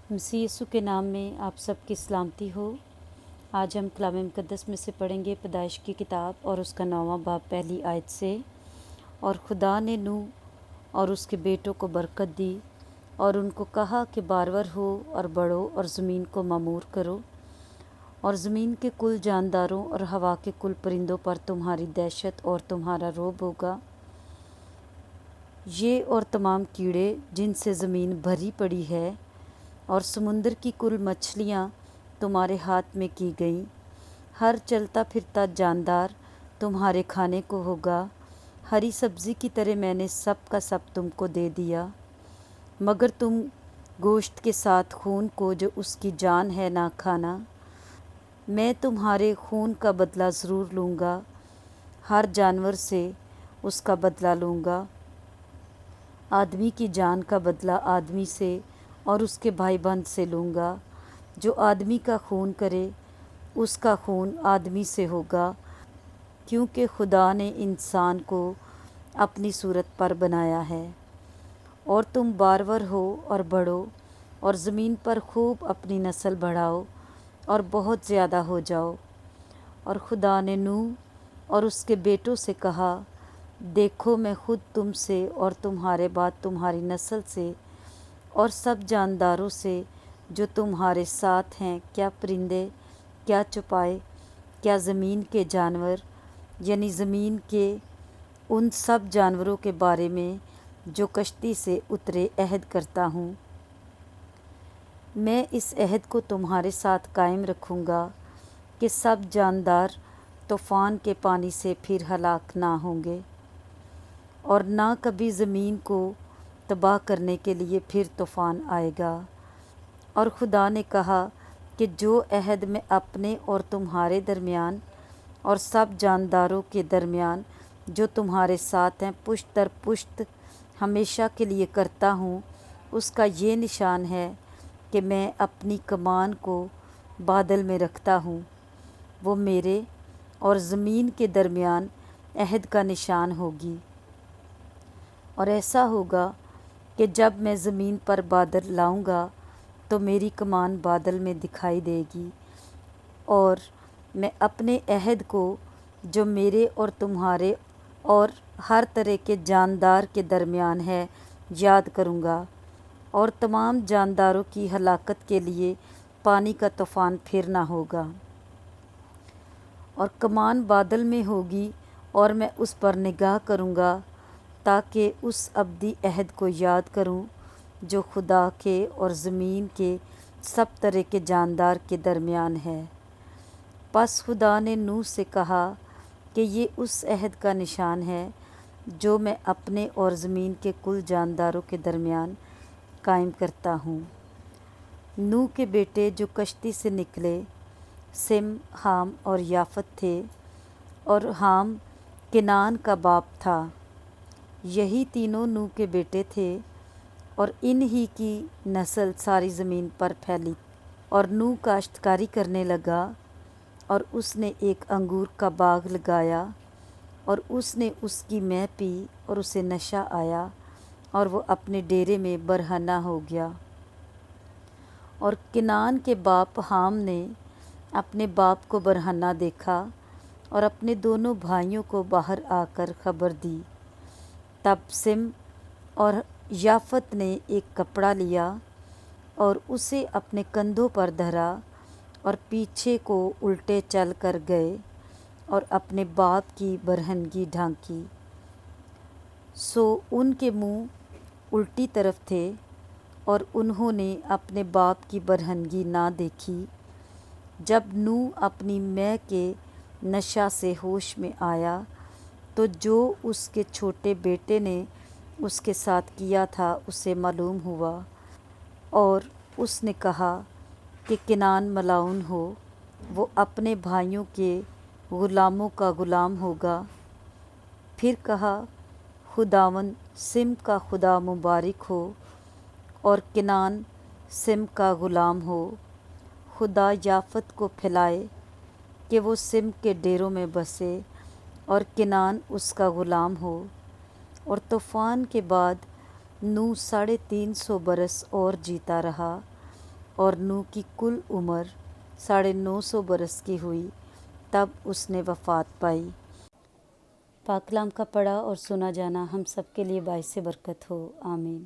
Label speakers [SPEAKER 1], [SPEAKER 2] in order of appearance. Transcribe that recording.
[SPEAKER 1] मसीह यीशु के नाम में आप सब की सलामती हो। आज हम कलाम मुक़द्दस में से पढ़ेंगे पैदाइश की किताब और उसका 9वां बाब पहली आयत से। और खुदा ने नूह और उसके बेटों को बरकत दी और उनको कहा कि बारवर हो और बढ़ो और ज़मीन को मामूर करो, और ज़मीन के कुल जानदारों और हवा के कुल परिंदों पर तुम्हारी दहशत और तुम्हारा रोब होगा। ये और तमाम कीड़े जिनसे ज़मीन भरी पड़ी है और समुंदर की कुल मछलियाँ तुम्हारे हाथ में की गईं। हर चलता फिरता जानदार तुम्हारे खाने को होगा। हरी सब्ज़ी की तरह मैंने सब का सब तुमको दे दिया, मगर तुम गोश्त के साथ खून को जो उसकी जान है ना खाना। मैं तुम्हारे खून का बदला ज़रूर लूँगा, हर जानवर से उसका बदला लूँगा। आदमी की जान का बदला आदमी से और उसके भाई बंद से लूँगा। जो आदमी का खून करे उसका खून आदमी से होगा, क्योंकि खुदा ने इंसान को अपनी सूरत पर बनाया है। और तुम बारवर हो और बढ़ो और ज़मीन पर खूब अपनी नस्ल बढ़ाओ और बहुत ज़्यादा हो जाओ। और खुदा ने नूह और उसके बेटों से कहा, देखो मैं खुद तुमसे और तुम्हारे बाद तुम्हारी नस्ल से और सब जानदारों से जो तुम्हारे साथ हैं, क्या परिंदे, क्या चौपाए, क्या ज़मीन के जानवर, यानी ज़मीन के उन सब जानवरों के बारे में जो कश्ती से उतरे अहद करता हूँ। मैं इस अहद को तुम्हारे साथ कायम रखूँगा कि सब जानदार तूफ़ान के पानी से फिर हलाक ना होंगे, और ना कभी ज़मीन को तबाह करने के लिए फिर तूफ़ान आएगा। और खुदा ने कहा कि जो अहद मैं अपने और तुम्हारे दरमियान और सब जानदारों के दरमियान जो तुम्हारे साथ हैं पुश्त दर पुश्त हमेशा के लिए करता हूँ, उसका ये निशान है कि मैं अपनी कमान को बादल में रखता हूँ। वो मेरे और ज़मीन के दरमियान अहद का निशान होगी। और ऐसा होगा कि जब मैं ज़मीन पर बादल लाऊंगा तो मेरी कमान बादल में दिखाई देगी, और मैं अपने अहद को जो मेरे और तुम्हारे और हर तरह के जानदार के दरमियान है याद करूँगा। और तमाम जानदारों की हलाकत के लिए पानी का तूफ़ान फिर ना होगा। और कमान बादल में होगी और मैं उस पर निगाह करूँगा, ताकि उस अब्दी अहद को याद करूँ जो खुदा के और ज़मीन के सब तरह के जानदार के दरमियान है। बस खुदा ने नूह से कहा कि ये उस अहद का निशान है जो मैं अपने और ज़मीन के कुल जानदारों के दरमियान कायम करता हूँ। नूह के बेटे जो कश्ती से निकले सिम, हाम और याफत थे, और हाम केनान का बाप था। यही तीनों नूह के बेटे थे, और इन ही की नस्ल सारी ज़मीन पर फैली। और नूह काश्तकारी करने लगा, और उसने एक अंगूर का बाग लगाया, और उसने उसकी मैं पी और उसे नशा आया, और वो अपने डेरे में बरहना हो गया। और केनान के बाप हाम ने अपने बाप को बरहना देखा और अपने दोनों भाइयों को बाहर आकर खबर दी। तब सिम और याफत ने एक कपड़ा लिया और उसे अपने कंधों पर धरा और पीछे को उल्टे चल कर गए और अपने बाप की बरहनगी ढांकी। सो उनके मुंह उल्टी तरफ थे, और उन्होंने अपने बाप की बरहनगी ना देखी। जब नूह अपनी मैं के नशा से होश में आया, तो जो उसके छोटे बेटे ने उसके साथ किया था उसे मालूम हुआ, और उसने कहा कि केनान मलाउन हो, वो अपने भाइयों के ग़ुलामों का ग़ुलाम होगा। फिर कहा, खुदावन सिम का खुदा मुबारक हो, और केनान सिम का ग़ुलाम हो। खुदा याफत को फैलाए कि वो सिम के डेरों में बसे, और केनान उसका ग़ुलाम हो। और तूफ़ान के बाद नूह 350 बरस और जीता रहा, اور نوح کی کل عمر 950 برس کی ہوئی، تب اس نے وفات پائی۔ پاک کلام کا پڑھا اور سنا جانا ہم سب کے لیے باعث برکت ہو، آمین۔